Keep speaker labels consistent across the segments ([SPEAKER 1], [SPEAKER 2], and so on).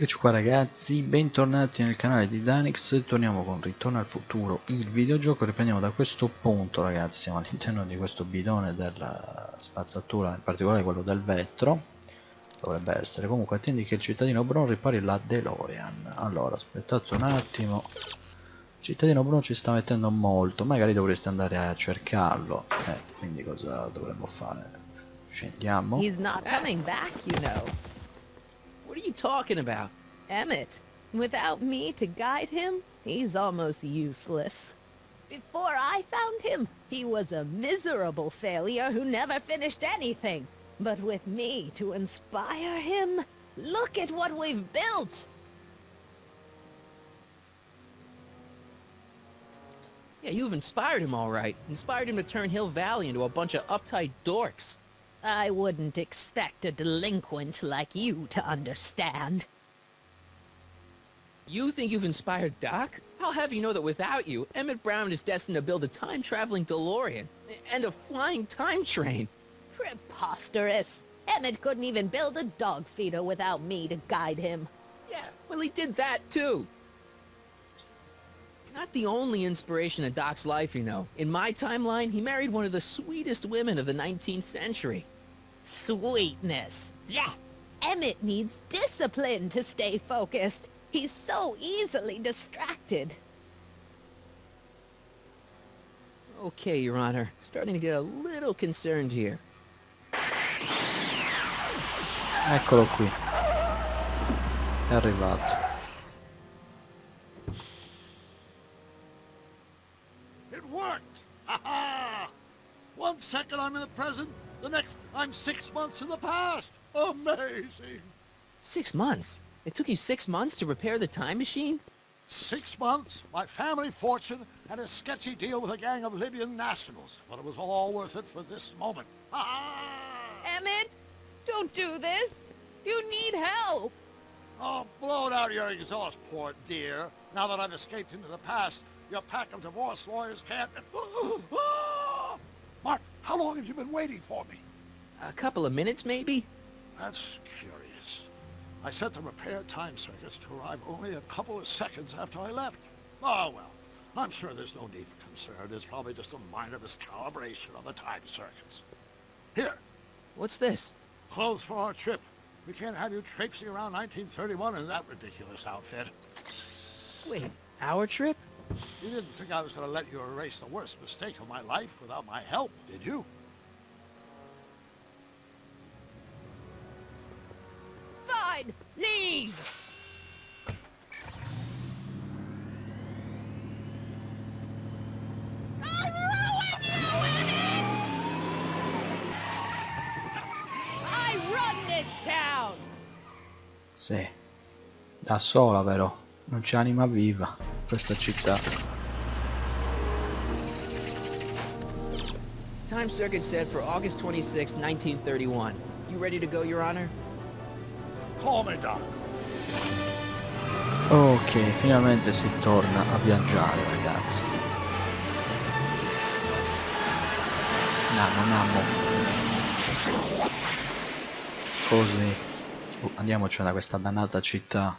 [SPEAKER 1] Eccoci qua ragazzi, bentornati nel canale di Danix. Torniamo con Ritorno al futuro, il videogioco. Riprendiamo da questo punto ragazzi, siamo all'interno di questo bidone della spazzatura, in particolare quello del vetro. Dovrebbe essere, comunque attendi che il cittadino Bruno ripari la DeLorean. Allora, aspettate un attimo. Il cittadino Bruno ci sta mettendo molto, magari dovreste andare a cercarlo. Quindi cosa dovremmo fare? Scendiamo.
[SPEAKER 2] He's not coming back, you know.
[SPEAKER 3] What are you talking about?
[SPEAKER 2] Emmett, without me to guide him, he's almost useless. Before I found him, he was a miserable failure who never finished anything. But with me to inspire him, look at what we've built!
[SPEAKER 3] Yeah, you've inspired him all right. Inspired him to turn Hill Valley into a bunch of uptight dorks.
[SPEAKER 2] I wouldn't expect a delinquent like you to understand.
[SPEAKER 3] You think you've inspired Doc? I'll have you know that without you, Emmett Brown is destined to build a time-traveling DeLorean and a flying time train.
[SPEAKER 2] Preposterous! Emmett couldn't even build a dog feeder without me to guide him.
[SPEAKER 3] Yeah, well, he did that too. Not the only inspiration of Doc's life, you know. In my timeline, he married one of the sweetest women of the 19th century.
[SPEAKER 2] Sweetness. Yeah. Emmett needs discipline to stay focused. He's so easily distracted.
[SPEAKER 3] Okay, Your Honor. Starting to get a little concerned here.
[SPEAKER 1] Eccolo qui. È arrivato.
[SPEAKER 4] It worked! Ha-ha! 1 second I'm in the present, the next I'm 6 months in the past. Amazing!
[SPEAKER 3] 6 months? It took you 6 months to repair the time machine?
[SPEAKER 4] 6 months, my family fortune, and a sketchy deal with a gang of Libyan nationals. But it was all worth it for this moment. Ha-ha!
[SPEAKER 2] Emmett, don't do this. You need help.
[SPEAKER 4] Oh, blow it out of your exhaust, poor dear. Now that I've escaped into the past, your pack of divorce lawyers can't... Mark, how long have you been waiting for me?
[SPEAKER 3] A couple of minutes, maybe?
[SPEAKER 4] That's curious. I set the repair time circuits to arrive only a couple of seconds after I left. Oh, well, I'm sure there's no need for concern. It's probably just a minor miscalibration of the time circuits. Here.
[SPEAKER 3] What's this?
[SPEAKER 4] Clothes for our trip. We can't have you traipsing around 1931 in that ridiculous outfit.
[SPEAKER 3] Wait, our trip?
[SPEAKER 4] You didn't think I was going to let you erase the worst mistake of my life without my help, did you?
[SPEAKER 2] Fine, leave. I'll ruin you, Emmett! I run this town!
[SPEAKER 1] Sì, da sola però, non c'è anima viva questa città.
[SPEAKER 3] Time circuit set for August 26, 1931. You ready to go, Your Honor?
[SPEAKER 4] Call me, Doc.
[SPEAKER 1] Ok, finalmente si torna a viaggiare ragazzi. Andiamo. Così. Andiamocene da questa dannata città.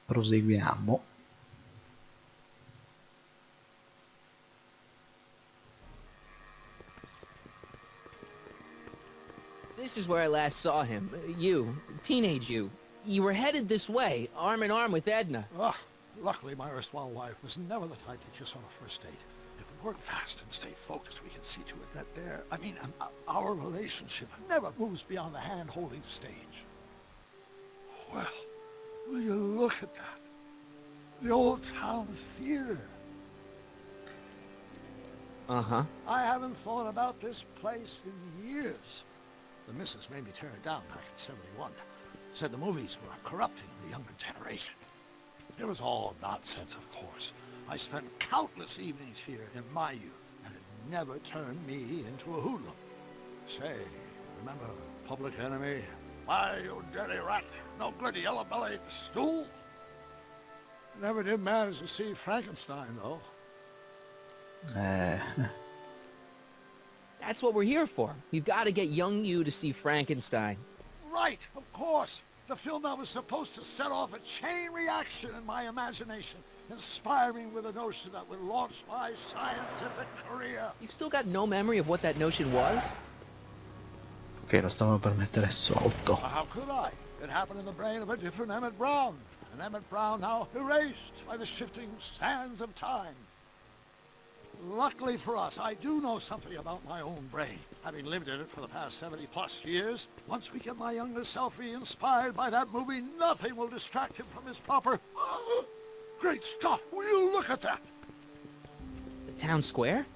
[SPEAKER 1] Proseguiamo.
[SPEAKER 3] This is where I last saw him. You, teenage you. You were headed this way, arm in arm with Edna.
[SPEAKER 4] Luckily, my erstwhile wife was never the type to kiss on a first date. If we work fast and stay focused, we can see to it that our relationship never moves beyond the hand-holding stage. Well, will you look at that? The old town theater.
[SPEAKER 3] Uh-huh.
[SPEAKER 4] I haven't thought about this place in years. The missus made me tear it down back in '71. Said the movies were corrupting the younger generation. It was all nonsense, of course. I spent countless evenings here in my youth, and it never turned me into a hoodlum. Say, remember Public Enemy? Why, you dirty rat, no gritty yellow-bellied stool? Never did manage to see Frankenstein, though.
[SPEAKER 3] That's what we're here for. We've got to get young you to see Frankenstein.
[SPEAKER 4] Right, of course. The film that was supposed to set off a chain reaction in my imagination, inspiring with a notion that would launch my scientific career.
[SPEAKER 3] You've still got no memory of what that notion was?
[SPEAKER 1] Che lo stavano per mettere sotto.
[SPEAKER 4] How could I? It happened in the brain of a different Emmett Brown. An Emmett Brown now erased by the shifting sands of time. Luckily for us, I do know something about my own brain, having lived in it for the past 70+ years. Once we get my younger self re-inspired by that movie, nothing will distract him from his proper... Great Scott, will you look at that?
[SPEAKER 3] The town square?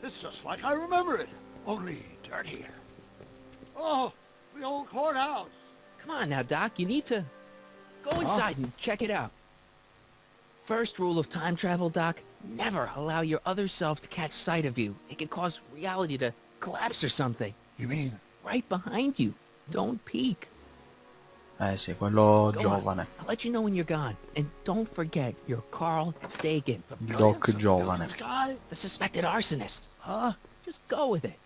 [SPEAKER 4] It's just like I remember it, only dirtier. Oh, the old courthouse.
[SPEAKER 3] Come on now, Doc, you need to go inside and check it out. First rule of time travel, Doc, never allow your other self to catch sight of you. It can cause reality to collapse or something.
[SPEAKER 4] You mean?
[SPEAKER 3] Right behind you. Don't peek.
[SPEAKER 1] Eh sì, quello
[SPEAKER 3] Go
[SPEAKER 1] giovane.
[SPEAKER 3] on. I'll let you know when you're gone. And don't forget, you're Carl Sagan,
[SPEAKER 1] Doc giovane.
[SPEAKER 4] This guy?
[SPEAKER 3] the suspected arsonist.
[SPEAKER 4] Huh?
[SPEAKER 3] Just go with it.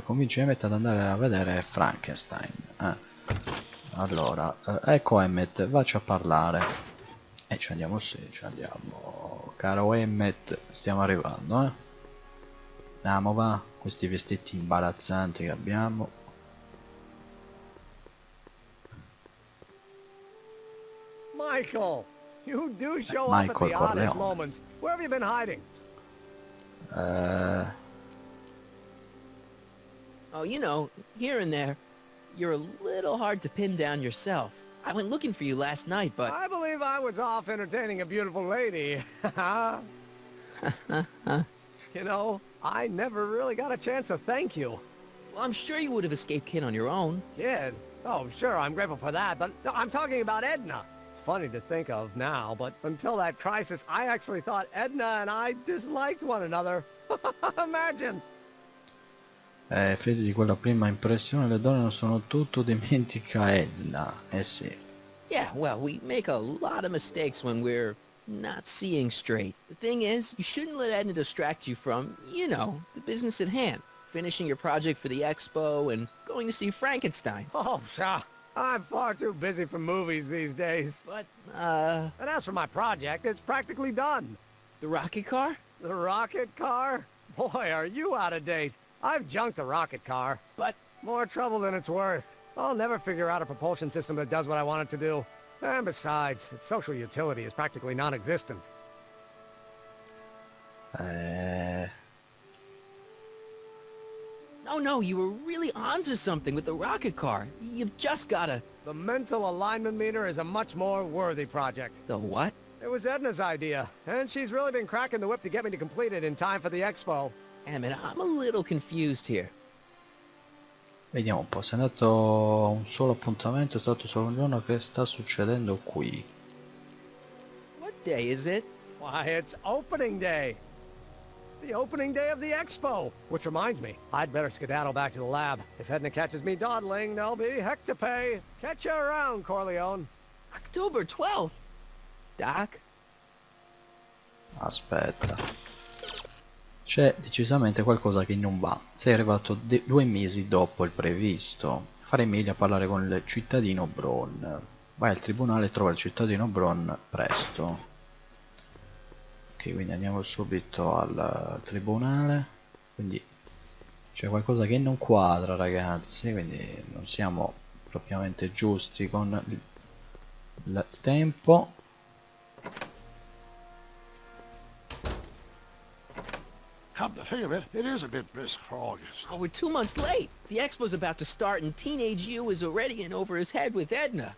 [SPEAKER 1] Convince Emmett ad andare a vedere Frankenstein. Allora, ecco Emmett, vacci a parlare. E ci andiamo, sì, ci andiamo. Caro Emmett, stiamo arrivando, eh. Andiamo, va. Questi vestiti imbarazzanti che abbiamo.
[SPEAKER 5] Michael, you do show up at
[SPEAKER 1] Michael
[SPEAKER 5] the oddest
[SPEAKER 1] Corleone.
[SPEAKER 5] moments. Where have you been hiding?
[SPEAKER 3] Oh, you know, here and there, you're a little hard to pin down yourself. I went looking for you last night, but...
[SPEAKER 5] I believe I was off entertaining a beautiful lady. You know, I never really got a chance to thank you.
[SPEAKER 3] Well, I'm sure you would have escaped Kin on your own.
[SPEAKER 5] Kid? Oh, sure, I'm grateful for that, but no, I'm talking about Edna. It's funny to think of now, but until that crisis, I actually thought Edna and I disliked one another. Imagine!
[SPEAKER 1] Fede di quella prima impressione, le donne non sono tutto, dimentica Edna. Eh sì.
[SPEAKER 3] Yeah, well, we make a lot of mistakes when we're not seeing straight. The thing is, you shouldn't let Edna distract you from, you know, the business at hand. Finishing your project for the expo and going to see Frankenstein.
[SPEAKER 5] Oh, pshaw. I'm far too busy for movies these days.
[SPEAKER 3] But,
[SPEAKER 5] And as for my project, it's practically done.
[SPEAKER 3] the rocket car?
[SPEAKER 5] The rocket car? Boy, are you out of date. I've junked a rocket car.
[SPEAKER 3] But,
[SPEAKER 5] More trouble than it's worth. I'll never figure out a propulsion system that does what I want it to do. And besides, its social utility is practically non-existent.
[SPEAKER 3] no, you were really onto something with the rocket car. You've just gotta...
[SPEAKER 5] The mental alignment meter is a much more worthy project.
[SPEAKER 3] The what?
[SPEAKER 5] It was Edna's idea, and she's really been cracking the whip to get me to complete it in time for the expo.
[SPEAKER 3] Emmett, I'm a little confused here.
[SPEAKER 1] Vediamo un po', sei andato a un solo appuntamento, è stato solo un giorno, che sta succedendo qui?
[SPEAKER 3] What day is it?
[SPEAKER 5] Why, it's opening day. The opening day of the expo. Which reminds me, I'd better skedaddle back to the lab. If Edna catches me dawdling, there'll be heck to pay. Catch you around, Corleone.
[SPEAKER 3] October 12th. Doc?
[SPEAKER 1] Aspetta. C'è decisamente qualcosa che non va. Sei arrivato 2 mesi dopo il previsto. Farei meglio a parlare con il cittadino Brown. Vai al tribunale e trova il cittadino Brown presto. Ok, quindi andiamo subito al tribunale. Quindi c'è qualcosa che non quadra, ragazzi, quindi non siamo propriamente giusti con il tempo.
[SPEAKER 4] Come to think of it, it is a bit brisk for August.
[SPEAKER 3] Oh, we're 2 months late. The expo's about to start and teenage you is already in over his head with Edna.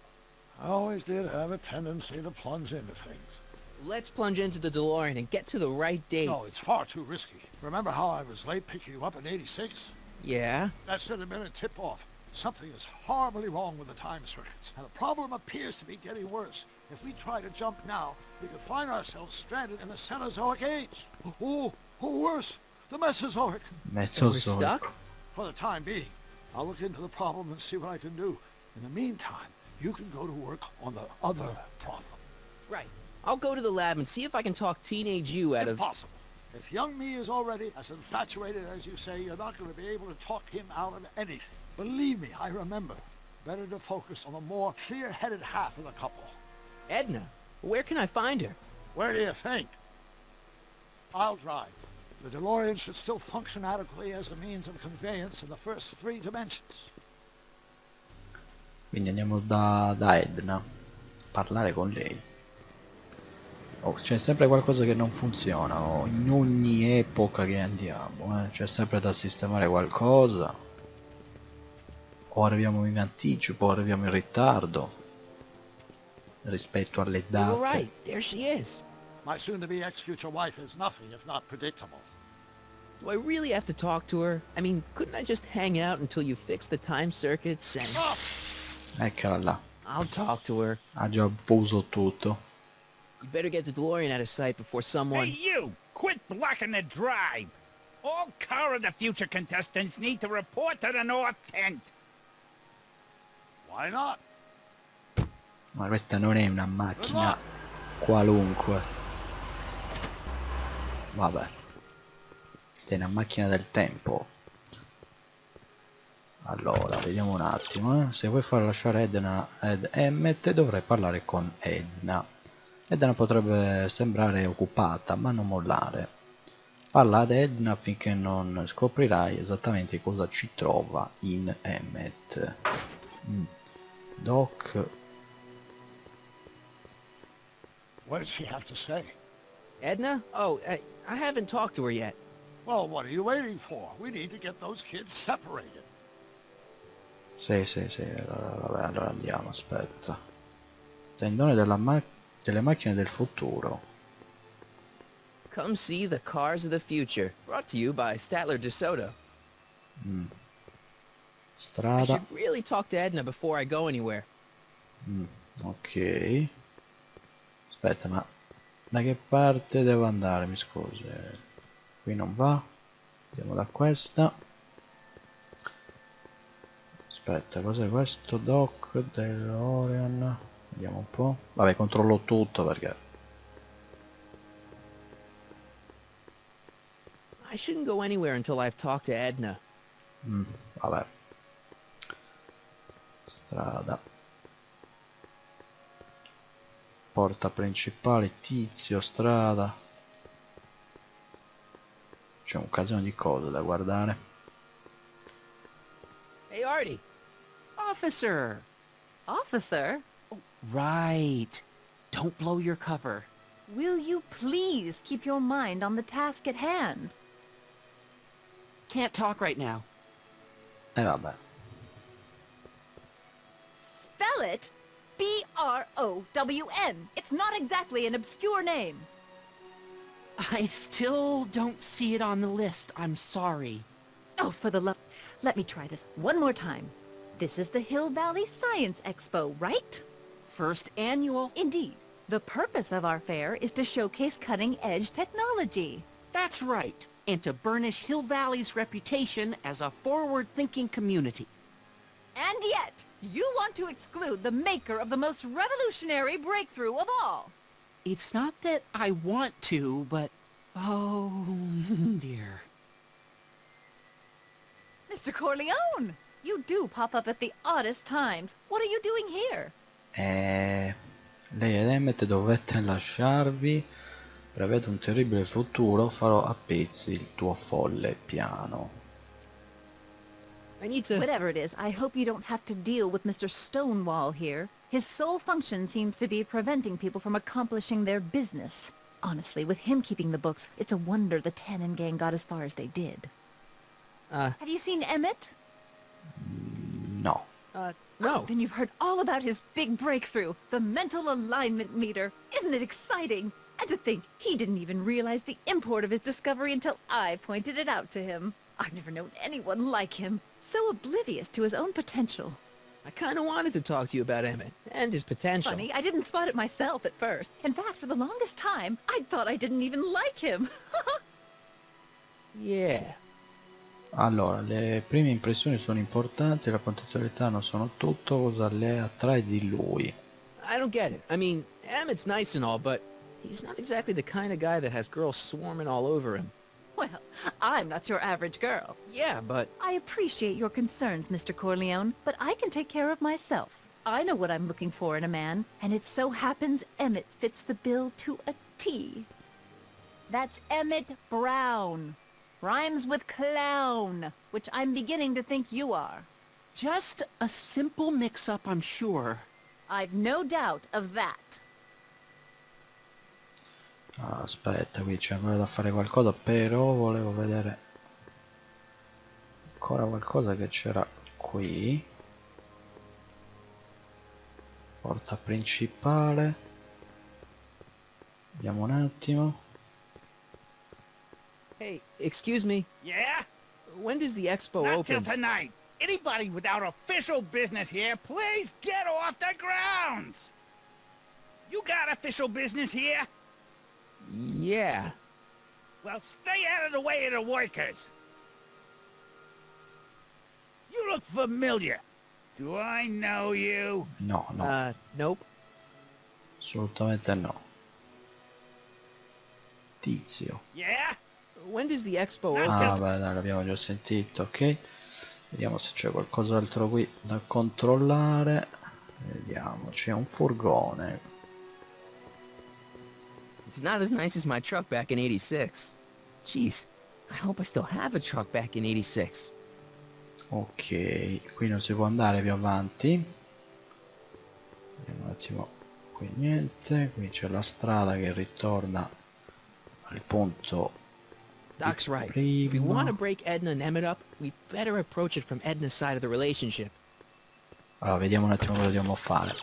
[SPEAKER 4] I always did have a tendency to plunge into things.
[SPEAKER 3] Let's plunge into the DeLorean and get to the right date.
[SPEAKER 4] No, it's far too risky. Remember how I was late picking you up in '86?
[SPEAKER 3] Yeah?
[SPEAKER 4] That should have been a tip-off. Something is horribly wrong with the time circuits, and the problem appears to be getting worse. If we try to jump now, we could find ourselves stranded in the Cenozoic age. Or worse, the Mesozoic.
[SPEAKER 3] We're
[SPEAKER 1] Mesozoico.
[SPEAKER 3] stuck?
[SPEAKER 4] For the time being, I'll look into the problem and see what I can do. In the meantime, you can go to work on the other problem.
[SPEAKER 3] Right. I'll go to the lab and see if I can talk teenage you out of...
[SPEAKER 4] Impossible. If young me is already as infatuated as you say, you're not going to be able to talk him out of anything. Believe me, I remember. Better to focus on the more clear-headed half of the couple.
[SPEAKER 3] Edna, where can I find her?
[SPEAKER 4] Where do you think? I'll drive. The DeLorean should still function adequately as a means of conveyance in the first 3 dimensions.
[SPEAKER 1] Quindi andiamo da Edna. Parlare con lei. Oh, c'è sempre qualcosa che non funziona, oh, in ogni epoca che andiamo, c'è sempre da sistemare qualcosa. O arriviamo in anticipo, o arriviamo in ritardo rispetto alle
[SPEAKER 3] You were
[SPEAKER 1] date.
[SPEAKER 3] right. There she is.
[SPEAKER 4] My soon-to-be ex-future wife is nothing if not predictable.
[SPEAKER 3] Do I really have to talk to her? I mean, couldn't I just hang out until you fix the time circuits and...
[SPEAKER 1] Eccola là,
[SPEAKER 3] I'll talk to her.
[SPEAKER 1] ha già fuso tutto.
[SPEAKER 3] You better get the DeLorean out of sight before someone...
[SPEAKER 6] Hey, you! Quit blocking the drive! All Car of the Future contestants need to report to the North Tent.
[SPEAKER 4] Why not?
[SPEAKER 1] Ma questa non è una macchina qualunque. Vabbè. Questa è una macchina del tempo. Allora, vediamo un attimo. Se vuoi far lasciare Edna ed Emmett, dovrai parlare con Edna. Edna potrebbe sembrare occupata, ma non mollare. Parla ad Edna finché non scoprirai esattamente cosa ci trova in Emmett. Doc.
[SPEAKER 4] What did she have to say?
[SPEAKER 3] Edna? Oh, I haven't talked to her yet.
[SPEAKER 4] Well, what are you waiting for? We need to get those kids separated.
[SPEAKER 1] Sì. Allora andiamo, aspetta. Tendone delle macchine del futuro.
[SPEAKER 3] Come see the cars of the future. Brought to you by Statler DeSoto. I
[SPEAKER 1] Strada.
[SPEAKER 3] should really talk to Edna before I go anywhere.
[SPEAKER 1] Ok. Aspetta, ma da che parte devo andare? Mi scusi. Qui non va. Andiamo da questa. Aspetta, cos'è questo? Doc, DeLorean. Vediamo un po'. Vabbè, controllo tutto perché...
[SPEAKER 3] I shouldn't go anywhere until I've talked to Edna.
[SPEAKER 1] Vabbè. Strada. Porta principale, tizio, strada. C'è un casino di cose da guardare.
[SPEAKER 3] Hey, Artie. Officer.
[SPEAKER 2] Officer,
[SPEAKER 7] Right. Don't blow your cover.
[SPEAKER 2] will you please keep your mind on the task at hand?
[SPEAKER 7] Can't talk right now.
[SPEAKER 1] Vabbè.
[SPEAKER 2] Spell it B-R-O-W-N. It's not exactly an obscure name.
[SPEAKER 7] I still don't see it on the list. I'm sorry.
[SPEAKER 2] Oh, for the love... Let me try this one more time. This is the Hill Valley Science Expo, right?
[SPEAKER 7] First annual.
[SPEAKER 2] Indeed. The purpose of our fair is to showcase cutting-edge technology.
[SPEAKER 7] That's right. And to burnish Hill Valley's reputation as a forward-thinking community.
[SPEAKER 2] And yet, you want to exclude the maker of the most revolutionary breakthrough of all.
[SPEAKER 7] It's not that I want to, but... Oh, dear.
[SPEAKER 2] Mr. Corleone, you do pop up at the oddest times. What are you doing here?
[SPEAKER 1] Lei ed Emmett dovette lasciarvi. Prevedo un terribile futuro. Farò a pezzi il tuo folle piano.
[SPEAKER 3] I need to...
[SPEAKER 2] Whatever it is, I hope you don't have to deal with Mr. Stonewall here. His sole function seems to be preventing people from accomplishing their business. Honestly, with him keeping the books, it's a wonder the Tannen gang got as far as they did. Have you seen Emmett?
[SPEAKER 1] No.
[SPEAKER 3] No.
[SPEAKER 2] Then you've heard all about his big breakthrough, the mental alignment meter. Isn't it exciting? And to think, he didn't even realize the import of his discovery until I pointed it out to him. I've never known anyone like him. So oblivious to his own potential.
[SPEAKER 3] I kind of wanted to talk to you about Emmett and his potential.
[SPEAKER 2] Funny, I didn't spot it myself at first. In fact, for the longest time, I thought I didn't even like him.
[SPEAKER 3] Yeah.
[SPEAKER 1] Allora, le prime impressioni sono importanti, la potenzialità non sono tutto. Cosa le attrae di lui?
[SPEAKER 3] I don't get it. I mean, Emmett's nice and all, but He's not exactly the kind of guy that has girls swarming all over him.
[SPEAKER 8] Well, I'm not your average girl.
[SPEAKER 3] Yeah, but...
[SPEAKER 8] I appreciate your concerns, Mr. Corleone, but I can take care of myself. I know what I'm looking for in a man, and it so happens Emmett fits the bill to a T. That's Emmett Brown. Rhymes with clown, which I'm beginning to think you are.
[SPEAKER 7] Just a simple mix-up, I'm sure.
[SPEAKER 8] I've no doubt of that.
[SPEAKER 1] Aspetta, qui c'è ancora da fare qualcosa, però volevo vedere ancora qualcosa che c'era qui. Porta principale. Vediamo un attimo.
[SPEAKER 3] Hey, excuse me.
[SPEAKER 6] Yeah?
[SPEAKER 3] When does the expo
[SPEAKER 6] Not till
[SPEAKER 3] open?
[SPEAKER 6] tonight. Anybody without official business here, please get off the grounds! You got official business here?
[SPEAKER 3] Yeah.
[SPEAKER 6] Well, stay out of the way of the workers. You look familiar. Do I know you?
[SPEAKER 1] No, no,
[SPEAKER 3] Nope.
[SPEAKER 1] assolutamente no. Tizio.
[SPEAKER 6] Yeah?
[SPEAKER 3] When does the expo open?
[SPEAKER 1] Ah, beh, dai, l'abbiamo già sentito, ok. Vediamo se c'è qualcos'altro qui da controllare. Vediamo, c'è un furgone.
[SPEAKER 3] It's not as nice as my truck back in 86. Jeez, I hope I still have a truck back in 86.
[SPEAKER 1] Ok, qui non si può andare più avanti. Vediamo un attimo. Qui niente, qui c'è la strada che ritorna al punto
[SPEAKER 3] Doc's right. If we
[SPEAKER 1] prima.
[SPEAKER 3] want to break Edna and Emmett up, we better approach it from Edna's side of the relationship.
[SPEAKER 1] Allora, vediamo un attimo cosa dobbiamo fare.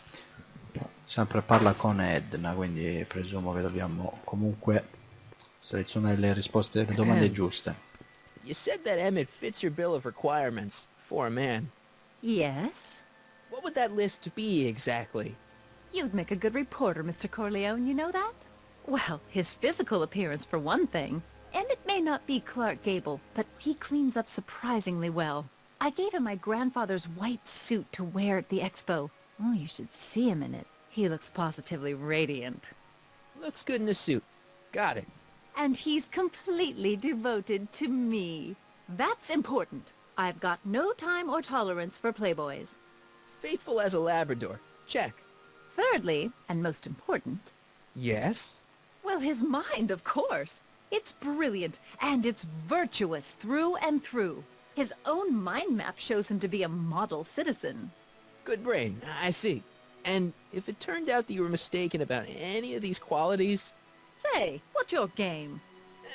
[SPEAKER 1] Sempre parla con Edna, quindi presumo che dobbiamo comunque selezionare le risposte, le domande giuste.
[SPEAKER 3] You said that Emmett fits your bill of requirements for a man.
[SPEAKER 8] Yes?
[SPEAKER 3] What would that list be exactly?
[SPEAKER 8] You'd make a good reporter, Mr. Corleone, you know that? Well, his physical appearance for one thing. Emmett may not be Clark Gable, but he cleans up surprisingly well. I gave him my grandfather's white suit to wear at the expo. Oh, you should see him in it. He looks positively radiant.
[SPEAKER 3] Looks good in a suit. Got it.
[SPEAKER 8] And he's completely devoted to me. That's important. I've got no time or tolerance for playboys.
[SPEAKER 3] Faithful as a Labrador. Check.
[SPEAKER 8] Thirdly, and most important,
[SPEAKER 3] Yes?
[SPEAKER 8] well, his mind, of course. It's brilliant, and it's virtuous through and through. His own mind map shows him to be a model citizen.
[SPEAKER 3] Good brain. I see. And if it turned out that you were mistaken about any of these qualities...
[SPEAKER 8] Say, what's your game?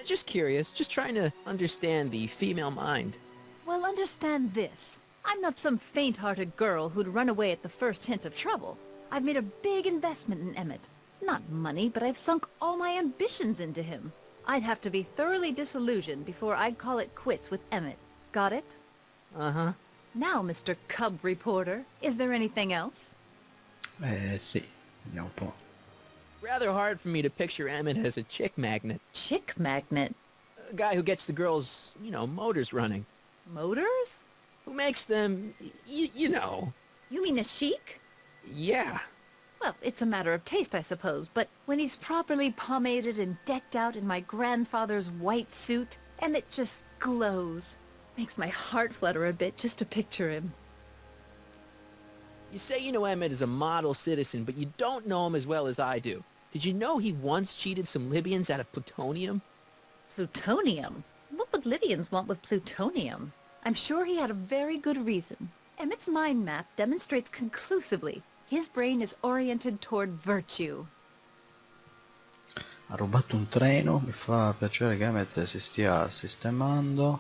[SPEAKER 3] Just curious. Just trying to understand the female mind.
[SPEAKER 8] Well, understand this. I'm not some faint-hearted girl who'd run away at the first hint of trouble. I've made a big investment in Emmett. Not money, but I've sunk all my ambitions into him. I'd have to be thoroughly disillusioned before I'd call it quits with Emmett. Got it?
[SPEAKER 3] Uh-huh.
[SPEAKER 8] Now, Mr. Cub Reporter, is there anything else?
[SPEAKER 1] Sì, vediamo un po'.
[SPEAKER 3] Rather hard for me to picture Emmett as a chick magnet.
[SPEAKER 8] Chick magnet?
[SPEAKER 3] A guy who gets the girls, motors running.
[SPEAKER 8] Motors?
[SPEAKER 3] Who makes them, you know.
[SPEAKER 8] You mean a chic?
[SPEAKER 3] Yeah.
[SPEAKER 8] Well, it's a matter of taste, I suppose, but when he's properly pomaded and decked out in my grandfather's white suit, Emmett just glows. Makes my heart flutter a bit just to picture him.
[SPEAKER 3] You say you know Emmett is a model citizen, but you don't know him as well as I do. Did you know he once cheated some Libyans out of plutonium?
[SPEAKER 8] Plutonium? What would Lydians want with plutonium? I'm sure he had a very good reason. Emmett's mind map demonstrates conclusively his brain is oriented toward virtue.
[SPEAKER 1] Ha rubato un treno, mi fa piacere che Emmett si stia sistemando.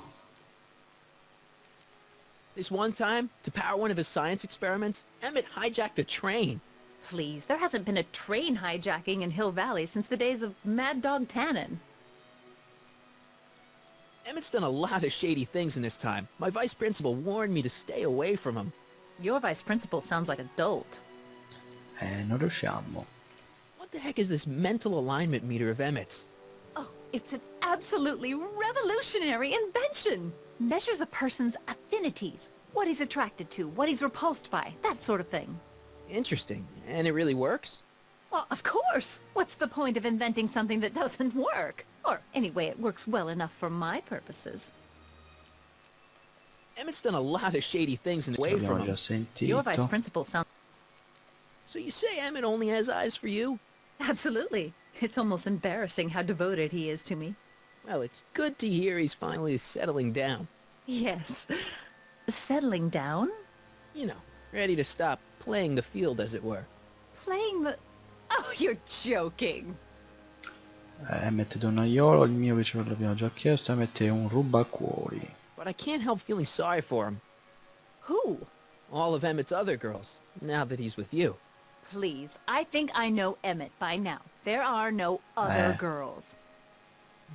[SPEAKER 3] This one time, to power one of his science experiments, Emmett hijacked a train.
[SPEAKER 8] Please, there hasn't been a train hijacking in Hill Valley since the days of Mad Dog Tannen.
[SPEAKER 3] Emmett's done a lot of shady things in his time. My vice principal warned me to stay away from him.
[SPEAKER 8] Your vice principal sounds like a dolt.
[SPEAKER 1] Non riusciamo.
[SPEAKER 3] What the heck is this mental alignment meter of Emmett's?
[SPEAKER 8] Oh, it's an absolutely revolutionary invention! Measures a person's affinities, what he's attracted to, what he's repulsed by, that sort of thing.
[SPEAKER 3] Interesting. And it really works?
[SPEAKER 8] Well, of course. What's the point of inventing something that doesn't work? Or anyway, it works well enough for my purposes.
[SPEAKER 3] Emmett's done a lot of shady things in the way
[SPEAKER 1] L'abbiamo
[SPEAKER 3] from
[SPEAKER 1] già
[SPEAKER 3] him.
[SPEAKER 8] Your vice
[SPEAKER 1] sentito.
[SPEAKER 8] principal sounds...
[SPEAKER 3] So you say Emmett only has eyes for you?
[SPEAKER 8] Absolutely. It's almost embarrassing how devoted he is to me.
[SPEAKER 3] Well, it's good to hear he's finally settling down.
[SPEAKER 8] Yes. Settling down?
[SPEAKER 3] You know, ready to stop playing the field, as it were.
[SPEAKER 8] Playing the... Oh, you're joking.
[SPEAKER 1] Emmett Donnaiolo, il mio vice l'abbiamo già chiesto, Emmett è un rubacuori.
[SPEAKER 3] But I can't help feeling sorry for him.
[SPEAKER 8] Who?
[SPEAKER 3] All of Emmett's other girls, now that he's with you.
[SPEAKER 8] Please, I think I know Emmett by now. There are no other girls.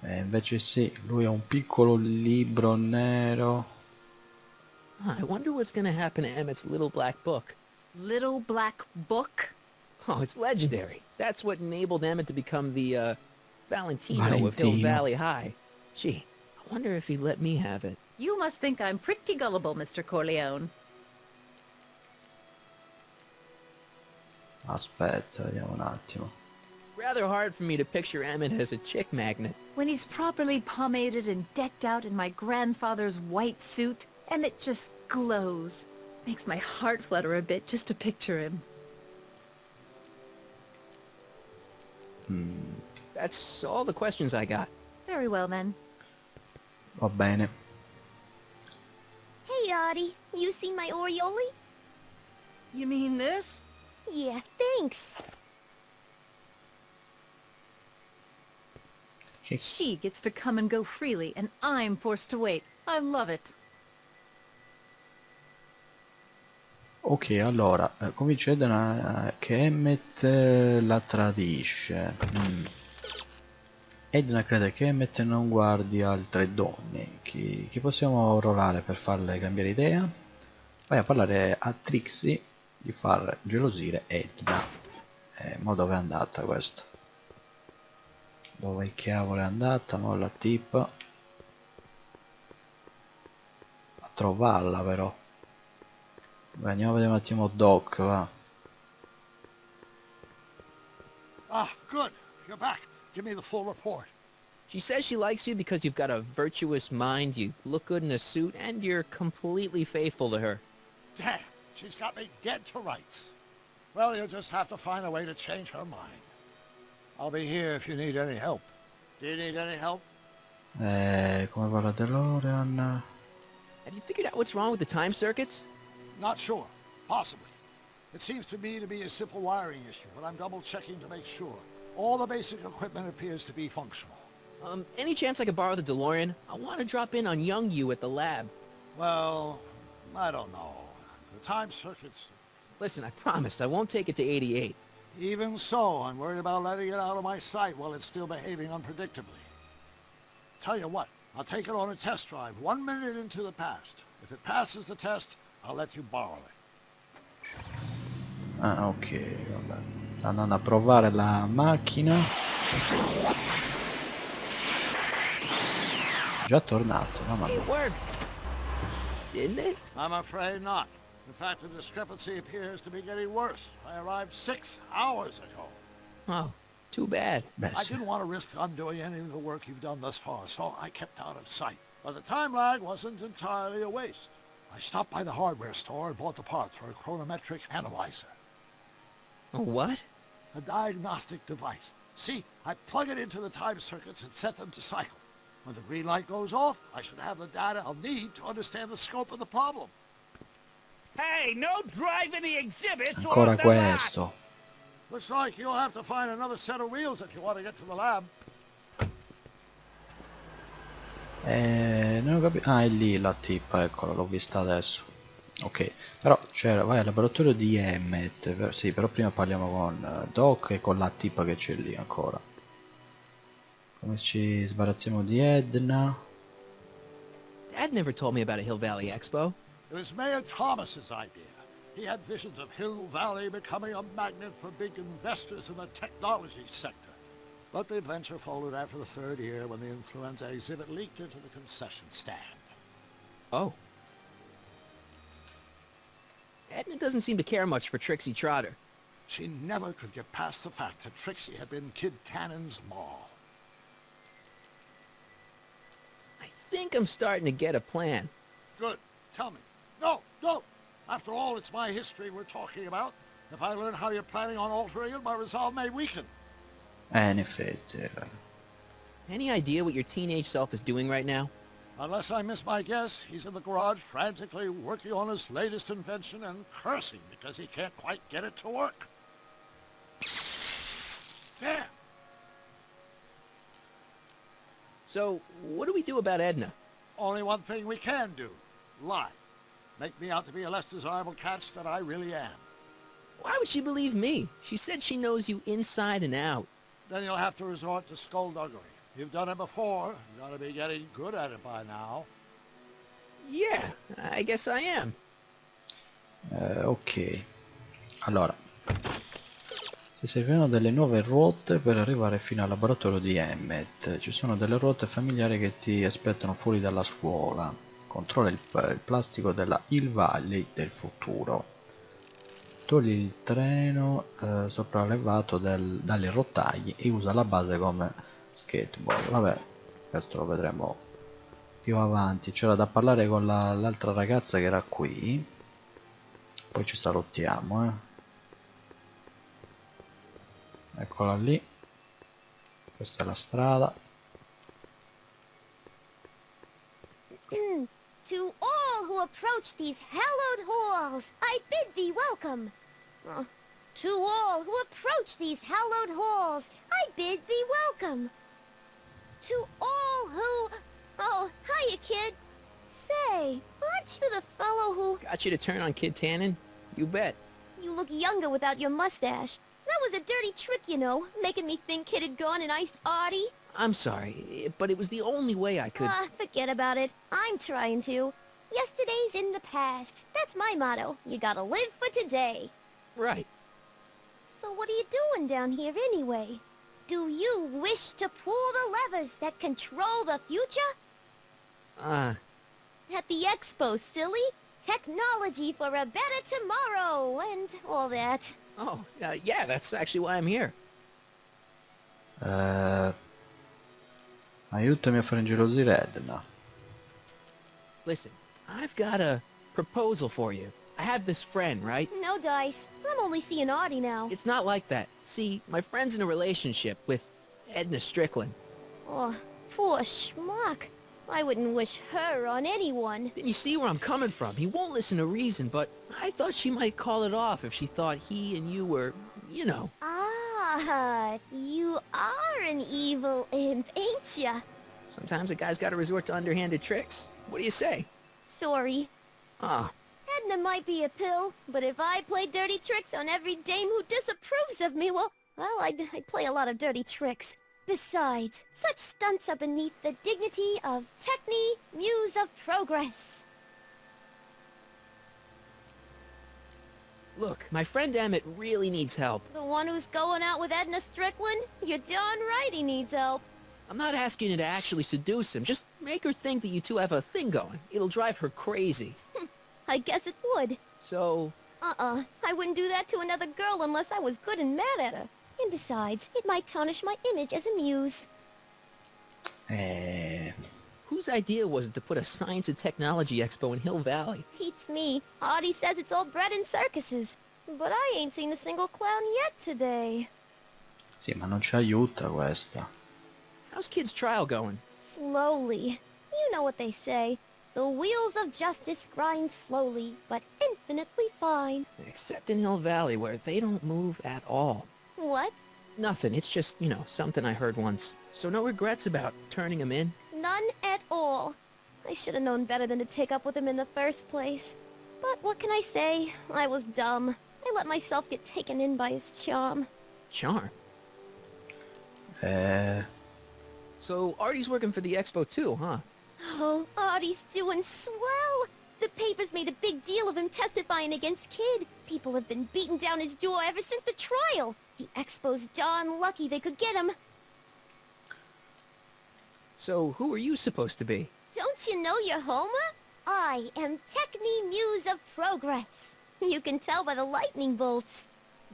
[SPEAKER 1] Invece sì, lui ha un piccolo libro nero.
[SPEAKER 3] I wonder what's gonna happen to Emmett's little black book.
[SPEAKER 8] Little black book?
[SPEAKER 3] Oh, it's legendary. That's what enabled Emmett to become the, Valentino of Hill Valley High. Gee, I wonder if he'd let me have it.
[SPEAKER 8] You must think I'm pretty gullible, Mr. Corleone.
[SPEAKER 1] Aspetta, vediamo un attimo.
[SPEAKER 3] Rather hard for me to picture Emmett as a chick magnet.
[SPEAKER 8] When he's properly pomaded and decked out in my grandfather's white suit, Emmett just glows. Makes my heart flutter a bit just to picture him.
[SPEAKER 3] That's all the questions I got.
[SPEAKER 8] Very well, then.
[SPEAKER 1] Va bene.
[SPEAKER 9] Hey, Audie, you seen my Oriole?
[SPEAKER 7] You mean this?
[SPEAKER 9] Yeah, thanks.
[SPEAKER 8] She gets to come and go freely, and I'm forced to wait. I love it.
[SPEAKER 1] Ok, allora, convince Edna che Emmett la tradisce. Edna crede che Emmett non guardi altre donne. Chi possiamo rollare per farle cambiare idea? Vai a parlare a Trixie di far gelosire Edna. Mo dove è andata questa? Dove cavolo è andata? Mo la tipa. A trovarla però. Beh, andiamo a vedere un attimo Doc, va.
[SPEAKER 4] Ah, good. You're back. Give me the full report.
[SPEAKER 3] She says she likes you because you've got a virtuous mind, you look good in a suit, and you're completely faithful to her.
[SPEAKER 4] Damn, she's got me dead to rights. Well, you'll just have to find a way to change her mind. I'll be here if you need any help. Do you need any help?
[SPEAKER 1] Come va la DeLorean?
[SPEAKER 3] Have you figured out what's wrong with the time circuits?
[SPEAKER 4] Not sure. Possibly. It seems to me to be a simple wiring issue, but I'm double-checking to make sure. All the basic equipment appears to be functional.
[SPEAKER 3] Any chance I could borrow the DeLorean? I want to drop in on young you at the lab.
[SPEAKER 4] Well, I don't know. The time circuits...
[SPEAKER 3] Listen, I promise I won't take it to 88.
[SPEAKER 4] Even so, I'm worried about letting it out of my sight while it's still behaving unpredictably. Tell you what, I'll take it on a test drive 1 minute into the past. If it passes the test, I'll let you borrow it.
[SPEAKER 1] Ah, ok, vabbè. Sta andando a provare la macchina. Già tornato, mamma mia.
[SPEAKER 3] It worked, didn't it?
[SPEAKER 4] I'm afraid not. In fact, the discrepancy appears to be getting worse. I arrived 6 hours ago.
[SPEAKER 3] Oh, too bad.
[SPEAKER 1] Beh,
[SPEAKER 4] I
[SPEAKER 1] sì.
[SPEAKER 4] didn't want to risk undoing any of the work you've done thus far, so I kept out of sight. But the time lag wasn't entirely a waste. I stopped by the hardware store and bought the parts for a chronometric analyzer.
[SPEAKER 3] A what?
[SPEAKER 4] A diagnostic device. See, I plug it into the time circuits and set them to cycle. When the green light goes off, I should have the data I'll need to understand the scope of the problem.
[SPEAKER 6] Hey, no driving the exhibits
[SPEAKER 1] Ancora
[SPEAKER 6] off the lot.
[SPEAKER 1] questo.
[SPEAKER 4] Looks like you'll have to find another set of wheels if you want to get to the lab.
[SPEAKER 1] Non ho capito. Ah, è lì la tipa, eccola, l'ho vista adesso. Ok, però c'era, vai al laboratorio di Emmett. Sì, però prima parliamo con Doc e con la tipa che c'è lì ancora. Come ci sbarazziamo di Edna?
[SPEAKER 3] Dad never told me about a Hill Valley Expo.
[SPEAKER 4] It was Mayor Thomas's idea. He had visions of Hill Valley becoming a magnet for big investors in the technology sector. But the venture folded after the 3rd year when the influenza exhibit leaked into the concession stand.
[SPEAKER 3] Oh. Edna doesn't seem to care much for Trixie Trotter.
[SPEAKER 4] She never could get past the fact that Trixie had been Kid Tannen's moll.
[SPEAKER 3] I think I'm starting to get a plan.
[SPEAKER 4] Good. Tell me. No, no. After all, it's my history we're talking about. If I learn how you're planning on altering it, my resolve may weaken.
[SPEAKER 1] In effetti.
[SPEAKER 3] Any idea what your teenage self is doing right now?
[SPEAKER 4] Unless I miss my guess, he's in the garage frantically working on his latest invention and cursing because he can't quite get it to work. There!
[SPEAKER 3] So, what do we do about Edna?
[SPEAKER 4] Only one thing we can do. Lie. Make me out to be a less desirable catch than I really am.
[SPEAKER 3] Why would she believe me? She said she knows you inside and out.
[SPEAKER 4] Then you'll have to resort to skullduggery. You've done it before. You ought to be getting good at it by now.
[SPEAKER 3] Yeah, I guess I am.
[SPEAKER 1] Ok. Allora. Ti serviranno delle nuove ruote per arrivare fino al laboratorio di Emmett. Ci sono delle ruote familiari che ti aspettano fuori dalla scuola. Controlla il plastico della Hill Valley del futuro. Togli il treno sopraelevato dalle rotaie e usa la base come skateboard. Vabbè, questo lo vedremo più avanti. C'era da parlare con l'altra ragazza che era qui. Poi ci salottiamo, Eccola lì. Questa è la strada.
[SPEAKER 9] To all who approach these hallowed halls, I bid thee welcome. To all who approach these hallowed halls, I bid thee welcome. To all who... Oh, hiya, kid. Say, aren't you the fellow who...
[SPEAKER 3] Got you to turn on Kid Tannen? You bet.
[SPEAKER 9] You look younger without your mustache. That was a dirty trick, you know, making me think Kid had gone and iced Artie.
[SPEAKER 3] I'm sorry, but it was the only way I could...
[SPEAKER 9] Forget about it. I'm trying to. Yesterday's in the past. That's my motto. You gotta live for today.
[SPEAKER 3] Right.
[SPEAKER 9] So what are you doing down here anyway? Do you wish to pull the levers that control the future? At the expo, silly. Technology for a better tomorrow, and all that.
[SPEAKER 3] Oh, yeah, that's actually why I'm here.
[SPEAKER 1] Aiutami a fare ingelosire Edna.
[SPEAKER 3] Listen, I've got a proposal for you. I have this friend, right?
[SPEAKER 9] No dice. I'm only seeing Artie now.
[SPEAKER 3] It's not like that. See, my friend's in a relationship with Edna Strickland.
[SPEAKER 9] Oh, poor schmuck. I wouldn't wish her on anyone.
[SPEAKER 3] Then you see where I'm coming from. He won't listen to reason, but I thought she might call it off if she thought he and you were, you know.
[SPEAKER 9] Ah, you are an evil imp, ain't ya?
[SPEAKER 3] Sometimes a guy's got to resort to underhanded tricks. What do you say?
[SPEAKER 9] Sorry.
[SPEAKER 3] Ah.
[SPEAKER 9] Edna might be a pill, but if I play dirty tricks on every dame who disapproves of me, well, I'd play a lot of dirty tricks. Besides, such stunts are beneath the dignity of Techne, Muse of Progress.
[SPEAKER 3] Look, my friend Emmett really needs help.
[SPEAKER 9] The one who's going out with Edna Strickland? You're darn right he needs help.
[SPEAKER 3] I'm not asking you to actually seduce him. Just make her think that you two have a thing going. It'll drive her crazy.
[SPEAKER 9] I guess it would.
[SPEAKER 3] So...
[SPEAKER 9] I wouldn't do that to another girl unless I was good and mad at her. And besides, it might tarnish my image as a muse.
[SPEAKER 3] Whose idea was it to put a science and technology expo in Hill Valley?
[SPEAKER 9] Beats me. Artie says it's all bred in circuses. But I ain't seen a single clown yet today.
[SPEAKER 1] Sì, ma non ci aiuta questa.
[SPEAKER 3] How's Kid's trial going?
[SPEAKER 9] Slowly. You know what they say. The wheels of justice grind slowly, but infinitely fine.
[SPEAKER 3] Except in Hill Valley, where they don't move at all.
[SPEAKER 9] What?
[SPEAKER 3] Nothing. It's just, you know, something I heard once. So no regrets about turning him in?
[SPEAKER 9] None at all. I should have known better than to take up with him in the first place. But what can I say? I was dumb. I let myself get taken in by his charm.
[SPEAKER 3] Charm? So Artie's working for the expo too, huh?
[SPEAKER 9] Oh, Artie's doing swell. The papers made a big deal of him testifying against Kid. People have been beating down his door ever since the trial. The expo's darn lucky they could get him.
[SPEAKER 3] So who are you supposed to be?
[SPEAKER 9] Don't you know your Homer? I am Techne Muse of Progress. You can tell by the lightning bolts.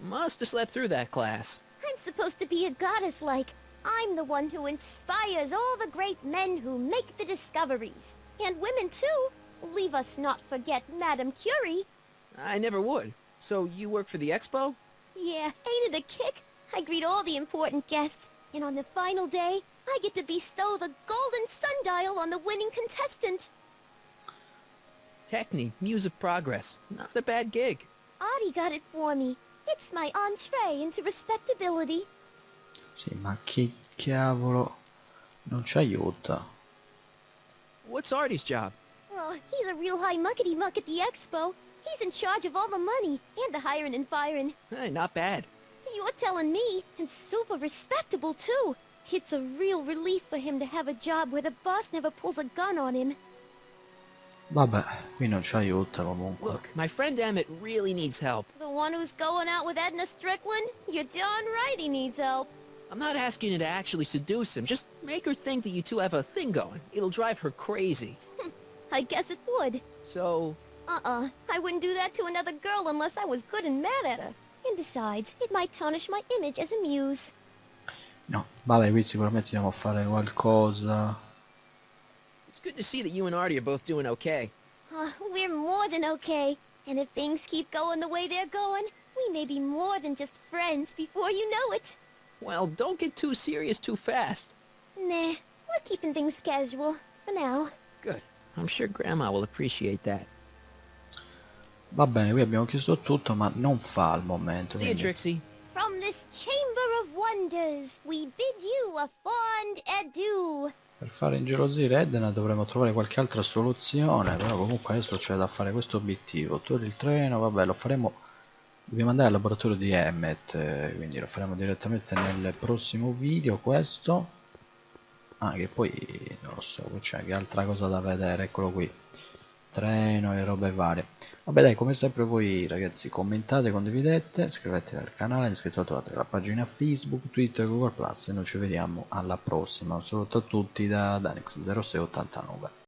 [SPEAKER 3] Must have slept through that class.
[SPEAKER 9] I'm supposed to be a goddess-like. I'm the one who inspires all the great men who make the discoveries. And women, too. Leave us not forget Madame Curie.
[SPEAKER 3] I never would. So you work for the expo?
[SPEAKER 9] Yeah, ain't it a kick? I greet all the important guests, and on the final day, I get to bestow the golden sundial on the winning contestant.
[SPEAKER 3] Techne, Muse of Progress. Not a bad gig.
[SPEAKER 9] Audie got it for me. It's my entree into respectability.
[SPEAKER 1] Sì, ma che cavolo non ci aiuta.
[SPEAKER 3] What's Artie's job?
[SPEAKER 9] Oh, he's a real high muckety-muck at the expo. He's in charge of all the money, and the hiring and firing.
[SPEAKER 3] Hey, not bad.
[SPEAKER 9] You're telling me, and super respectable, too. It's a real relief for him to have a job where the boss never pulls a gun on him.
[SPEAKER 1] Vabbè, qui non ci aiuta comunque.
[SPEAKER 3] Look, my friend Emmett really needs help.
[SPEAKER 9] The one who's going out with Edna Strickland? You're darn right he needs help.
[SPEAKER 3] I'm not asking you to actually seduce him. Just make her think that you two have a thing going. It'll drive her crazy.
[SPEAKER 9] I guess it would.
[SPEAKER 3] So...
[SPEAKER 9] I wouldn't do that to another girl unless I was good and mad at her. And besides, it might tarnish my image as a muse.
[SPEAKER 1] No, vabbè, qui sicuramente dobbiamo fare qualcosa.
[SPEAKER 3] It's good to see that you and Artie are both doing okay.
[SPEAKER 9] We're more than okay. And if things keep going the way they're going, we may be more than just friends before you know it.
[SPEAKER 3] Well, don't get too serious too fast.
[SPEAKER 9] Nah, we're keeping things casual, for now.
[SPEAKER 3] Good. I'm sure Grandma will appreciate that.
[SPEAKER 1] Va bene, qui abbiamo chiuso tutto, ma non fa al momento.
[SPEAKER 3] See you,
[SPEAKER 1] Quindi...
[SPEAKER 3] Trixie.
[SPEAKER 9] From this chamber of wonders, we bid you a fond adieu.
[SPEAKER 1] Per fare ingelosire Edna dovremo trovare qualche altra soluzione, però comunque adesso c'è da fare questo obiettivo. Torri il treno, vabbè, lo faremo. Dobbiamo andare al laboratorio di Emmett, quindi lo faremo direttamente nel prossimo video questo. Ah, che poi non lo so, c'è che altra cosa da vedere, eccolo qui. Treno e robe varie. Vabbè dai, come sempre voi ragazzi commentate, condividete, iscrivetevi al canale, iscrivetevi, trovate la pagina Facebook, Twitter, Google Plus e noi ci vediamo alla prossima. Un saluto a tutti da Danix0689.